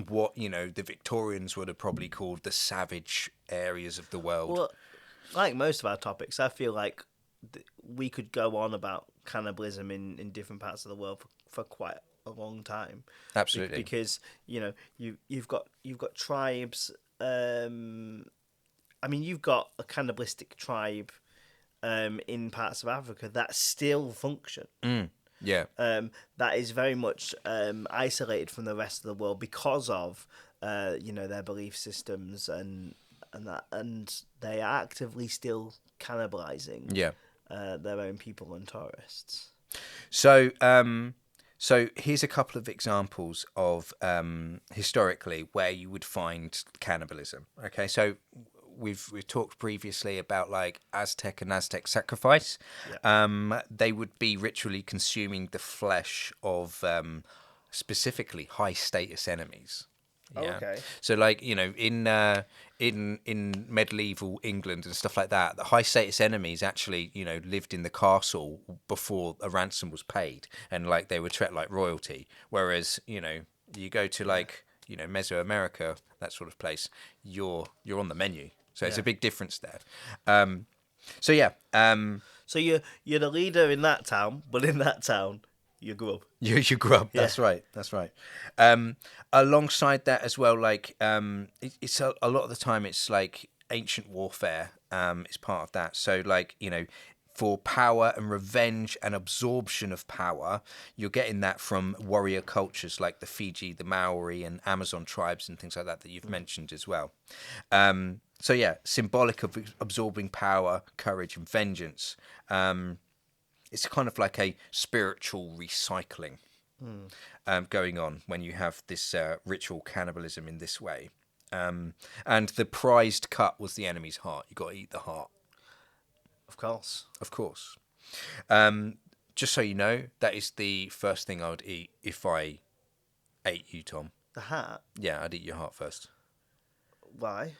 what, you know, the Victorians would have probably called the savage areas of the world. Well, like most of our topics, I feel like we could go on about cannibalism in different parts of the world for quite a long time. Absolutely, because you know you've got tribes. I mean, you've got a cannibalistic tribe in parts of Africa that still function. Yeah. That is very much isolated from the rest of the world because of you know, their belief systems and they are actively still cannibalizing. Yeah. their own people and tourists. So, so here's a couple of examples of historically where you would find cannibalism. Okay, so we've talked previously about like Aztec sacrifice. Yeah. They would be ritually consuming the flesh of specifically high status enemies. Oh, okay. So like, you know, in medieval England and stuff like that, the high status enemies actually, you know, lived in the castle before a ransom was paid, and like they were treated like royalty. Whereas, you know, you go to like, you know, Mesoamerica, that sort of place, you're on the menu. So it's a big difference there. So yeah. So you're the leader in that town, but in that town, you grub. You grub. Yeah. That's right. That's right. Alongside that as well, like it's a lot of the time it's like ancient warfare. Is part of that. So like, you know, for power and revenge and absorption of power, you're getting that from warrior cultures like the Fiji, the Maori, and Amazon tribes and things like that you've mentioned as well. So yeah, symbolic of absorbing power, courage, and vengeance. It's kind of like a spiritual recycling going on when you have this ritual cannibalism in this way. And the prized cut was the enemy's heart. You got to eat the heart. Of course. Of course. Just so you know, that is the first thing I would eat if I ate you, Tom. The hat? Yeah, I'd eat your heart first. Why?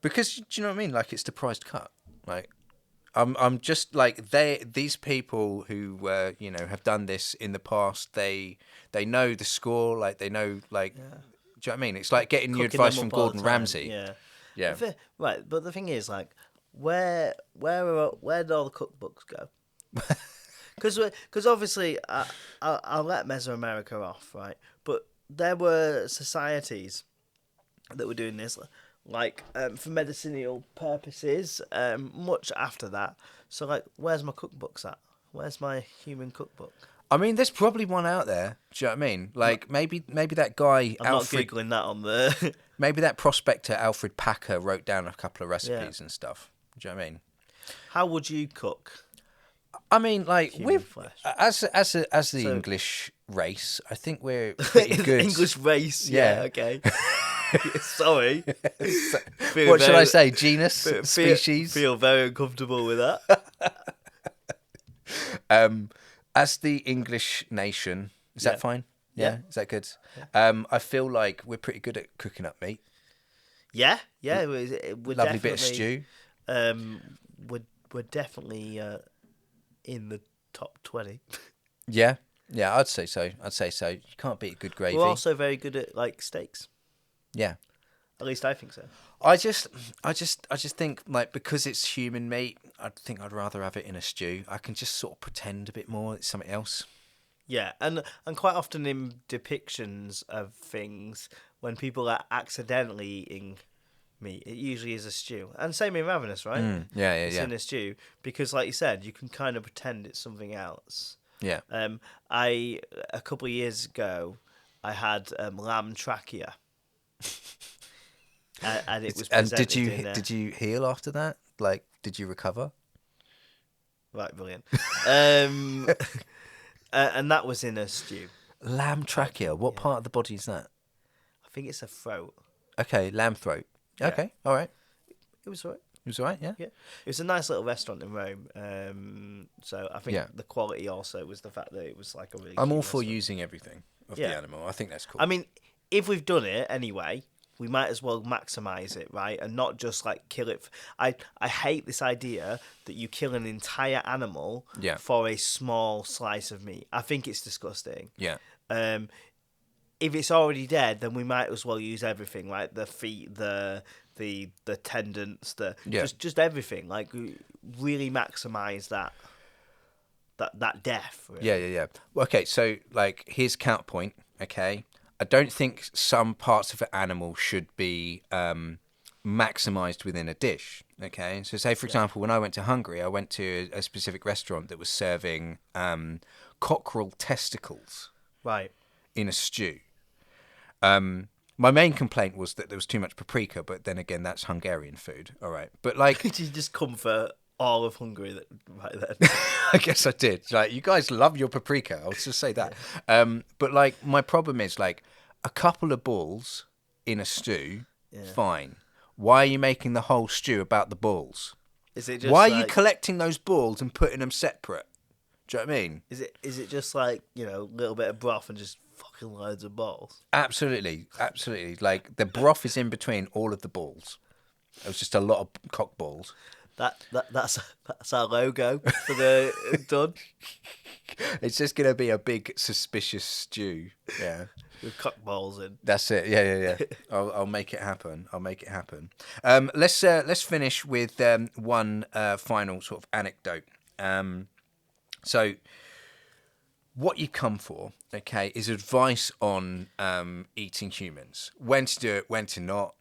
Because, do you know what I mean? Like, it's the prized cut. Like, I'm just like these people who you know, have done this in the past. They know the score. Like, they know, like, do you know what I mean? It's like getting your advice from Gordon Ramsay. Yeah. Right, but the thing is, like, where did all the cookbooks go? Because obviously, I'll let Mesoamerica off, right? But there were societies that were doing this, like for medicinal purposes, much after that. So, like, where's my cookbooks at? Where's my human cookbook? I mean, there's probably one out there. Do you know what I mean? Like, maybe that guy I'm Alfred, not googling that on the. maybe that prospector Alfred Packer wrote down a couple of recipes and stuff. Do you know what I mean? How would you cook? I mean, like, Human we've flesh. as the English race, I think we're pretty good. English race. Yeah. Okay. Sorry. What should I say? Genus, species. Feel very uncomfortable with that. As the English nation, is that fine? Yeah. Is that good? I feel like we're pretty good at cooking up meat. Yeah. We're Lovely bit of stew. We're definitely in the top 20. Yeah, I'd say so. You can't beat a good gravy. We're also very good at, like, steaks. Yeah. At least I think so. I just think, like, because it's human meat, I think I'd rather have it in a stew. I can just sort of pretend a bit more it's something else. Yeah, and quite often in depictions of things, when people are accidentally eating meat, it usually is a stew. And same in Ravenous, right? It's in a stew, because, like you said, you can kind of pretend it's something else. Yeah. A couple of years ago, I had lamb trachea. And it was presented and did you heal after that? Like, did you recover? Right, brilliant. And that was in a stew. Lamb trachea. What part of the body is that? I think it's a throat. Okay, lamb throat. Okay, all right. It was all right. It was all right, yeah? Yeah. It was a nice little restaurant in Rome. So I think the quality also was the fact that it was like a really I'm cute all for restaurant. using everything of the animal. I think that's cool. I mean, if we've done it anyway, we might as well maximise it, right? And not just, like, kill it. I hate this idea that you kill an entire animal for a small slice of meat. I think it's disgusting. Yeah. If it's already dead, then we might as well use everything, like the feet, the tendons, just everything. Like, really maximise that death. Really. Yeah. Okay, so, like, here's counterpoint, okay? I don't think some parts of an animal should be maximised within a dish, okay? So say, for example, when I went to Hungary, I went to a specific restaurant that was serving cockerel testicles in a stew. My main complaint was that there was too much paprika, but then again, that's Hungarian food, all right? But, like... Did you just come for all of Hungary right then. I guess I did. Like, you guys love your paprika. I'll just say that. But like, my problem is like a couple of balls in a stew. Fine. Why are you making the whole stew about the balls? Is it just Why like, are you collecting those balls and putting them separate? Do you know what I mean? Is it just like, you know, a little bit of broth and just fucking loads of balls? Absolutely. Like, the broth is in between all of the balls. It was just a lot of cock balls. That's our logo for the done. It's just gonna be a big suspicious stew. Yeah. With cock balls in. That's it. Yeah. I'll make it happen. Let's finish with one final sort of anecdote. So what you come for, okay, is advice on eating humans. When to do it, when to not.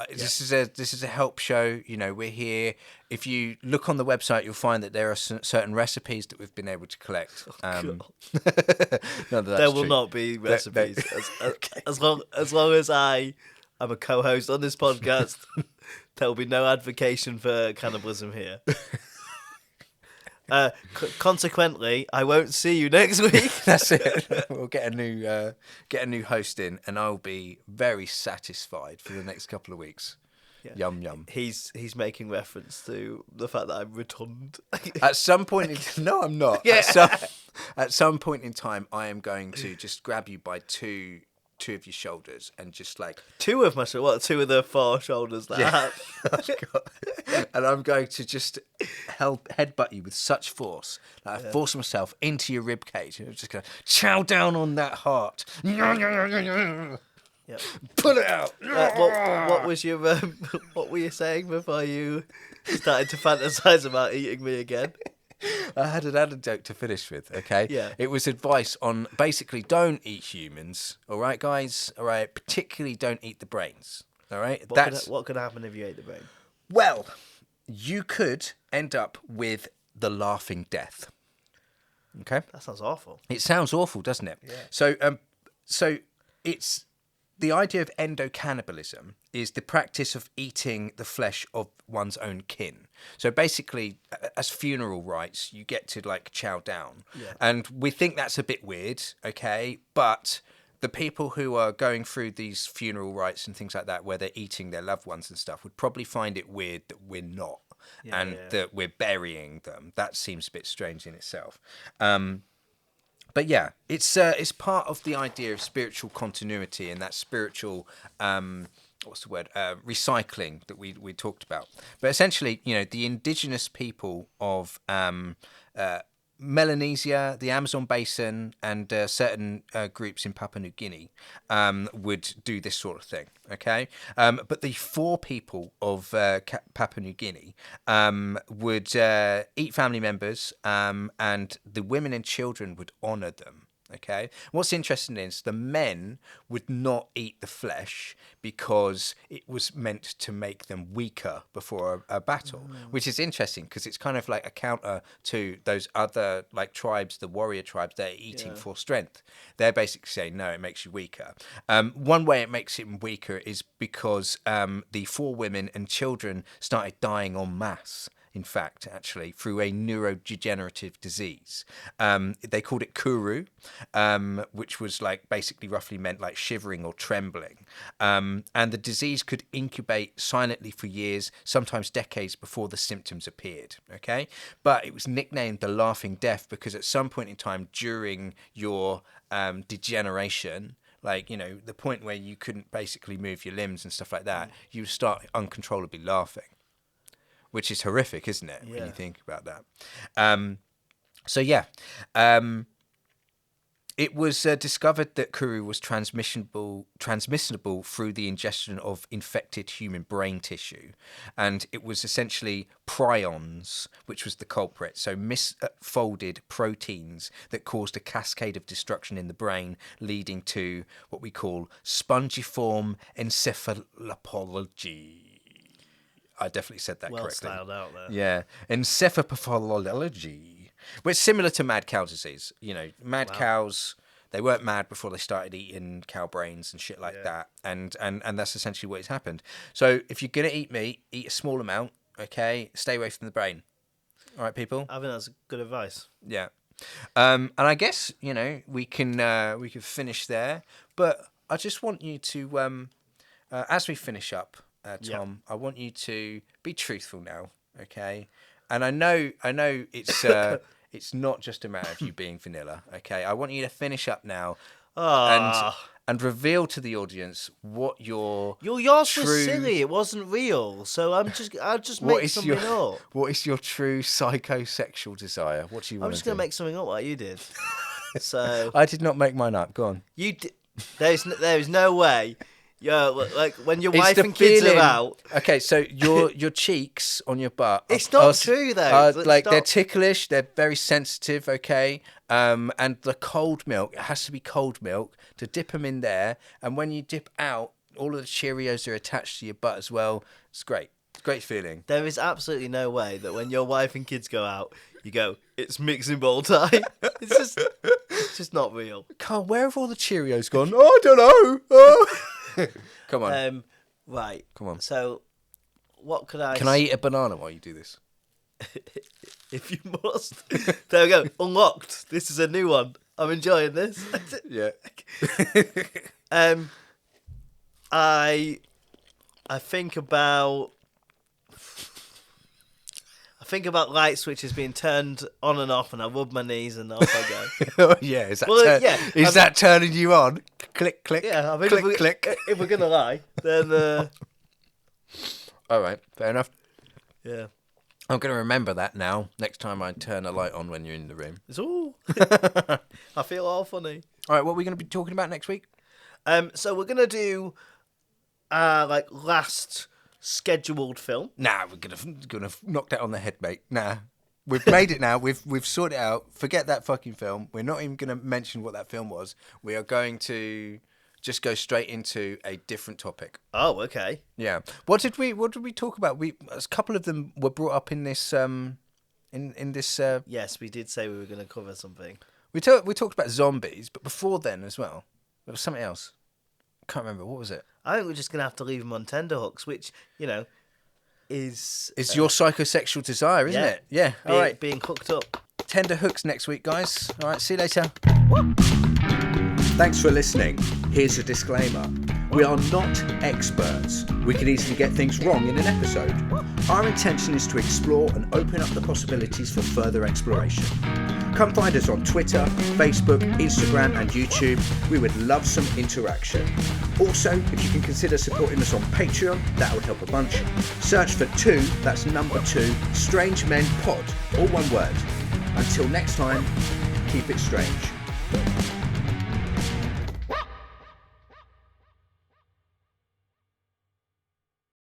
This is a help show. You know, we're here. If you look on the website, you'll find that there are certain recipes that we've been able to collect. There will not be recipes. As long as I am a co-host on this podcast, there will be no advocation for cannibalism here. Consequently, I won't see you next week. That's it. We'll get a new host in, and I'll be very satisfied for the next couple of weeks. Yeah. Yum. He's making reference to the fact that I'm rotund. At some point, no, I'm not. Yeah. At some point in time, I am going to just grab you by two of your shoulders and just like two of my shoulders. What? Two of the four shoulders that I have. And I'm going to just headbutt you with such force that I force myself into your rib cage, and I'm just going to chow down on that heart. Yep. Pull it out. What was your what were you saying before you started to fantasize about eating me again? I had an anecdote to finish with, okay? Yeah. It was advice on basically don't eat humans, all right, guys? All right, particularly don't eat the brains, all right? What could happen if you ate the brain? Well, you could end up with the laughing death, okay? That sounds awful. It sounds awful, doesn't it? Yeah. So it's... The idea of endocannibalism is the practice of eating the flesh of one's own kin. So basically, as funeral rites, you get to like chow down. Yeah. And we think that's a bit weird, okay? But the people who are going through these funeral rites and things like that, where they're eating their loved ones and stuff, would probably find it weird that we're not. That we're burying them. That seems a bit strange in itself. But yeah, it's part of the idea of spiritual continuity and that spiritual recycling that we talked about. But essentially, you know, the indigenous people of Melanesia, the Amazon basin, and certain groups in Papua New Guinea would do this sort of thing. Okay, but the four people of Papua New Guinea would eat family members, and the women and children would honour them. Okay. What's interesting is the men would not eat the flesh because it was meant to make them weaker before a battle, which is interesting because it's kind of like a counter to those other like tribes, the warrior tribes, they're eating for strength. They're basically saying, no, it makes you weaker. One way it makes him weaker is because the four women and children started dying en masse. In fact, actually, through a neurodegenerative disease. They called it kuru, which was like basically roughly meant like shivering or trembling. And the disease could incubate silently for years, sometimes decades before the symptoms appeared. Okay, but it was nicknamed the laughing death because at some point in time during your degeneration, like, you know, the point where you couldn't basically move your limbs and stuff like that, you start uncontrollably laughing. Which is horrific, isn't it, when you think about that? It was discovered that kuru was transmissible through the ingestion of infected human brain tissue. And it was essentially prions, which was the culprit. So misfolded proteins that caused a cascade of destruction in the brain, leading to what we call spongiform encephalopathy. I definitely said that correctly. Well styled out there. Yeah. Encephalopathy, which is similar to mad cow disease. You know, cows, they weren't mad before they started eating cow brains and shit like that. And that's essentially what has happened. So if you're going to eat meat, eat a small amount, okay? Stay away from the brain. All right, people. I think that's good advice. Yeah. And I guess, we can finish there. But I just want you to, as we finish up, Tom, I want you to be truthful now, okay? And I know it's it's not just a matter of you being vanilla, okay? I want you to finish up now and reveal to the audience what your Yours true... was silly. It wasn't real. So I'll just make something up. What is your true psychosexual desire? What do you want to do? I'm just going to make something up like you did. So I did not make mine up. Go on. You did. There is no way. Yeah, like when your wife and kids are out. Okay, so your cheeks on your butt. It's not true though. They're ticklish. They're very sensitive. Okay, and the cold milk. It has to be cold milk to dip them in there. And when you dip out, all of the Cheerios are attached to your butt as well. It's great. It's a great feeling. There is absolutely no way that when your wife and kids go out, you go, it's mixing bowl time. It's just not real. Carl, where have all the Cheerios gone? Oh, I don't know. Oh. Come on. Right. Come on. So, what could I... Can I eat a banana while you do this? If you must. There we go. Unlocked. This is a new one. I'm enjoying this. Yeah. I think about light switches being turned on and off, and I rub my knees and off I go. Yeah, is that turning you on? Click, click. Yeah, I mean, click. If we're gonna lie, then. All right, fair enough. Yeah, I'm gonna remember that now. Next time I turn a light on when you're in the room. It's all. I feel all funny. All right, what are we gonna be talking about next week? So we're gonna do, last scheduled film. Nah, we're gonna knock that on the head, mate. Nah, we've made it now. We've sorted it out. Forget that fucking film. We're not even gonna mention what that film was. We are going to just go straight into a different topic. Oh, okay. Yeah. What did we talk about? A couple of them were brought up in this in this. Yes, we did say we were going to cover something. We talked about zombies, but before then as well, there was something else. I can't remember. What was it? I think we're just going to have to leave them on tenterhooks, which, is your psychosexual desire, isn't it? Yeah. All right. Being hooked up. Tender hooks next week, guys. All right. See you later. Thanks for listening. Here's a disclaimer. We are not experts. We can easily get things wrong in an episode. Our intention is to explore and open up the possibilities for further exploration. Come find us on Twitter, Facebook, Instagram and YouTube. We would love some interaction. Also, if you can consider supporting us on Patreon, that would help a bunch. Search for 2, that's number 2, Strange Men Pod, all one word. Until next time, keep it strange.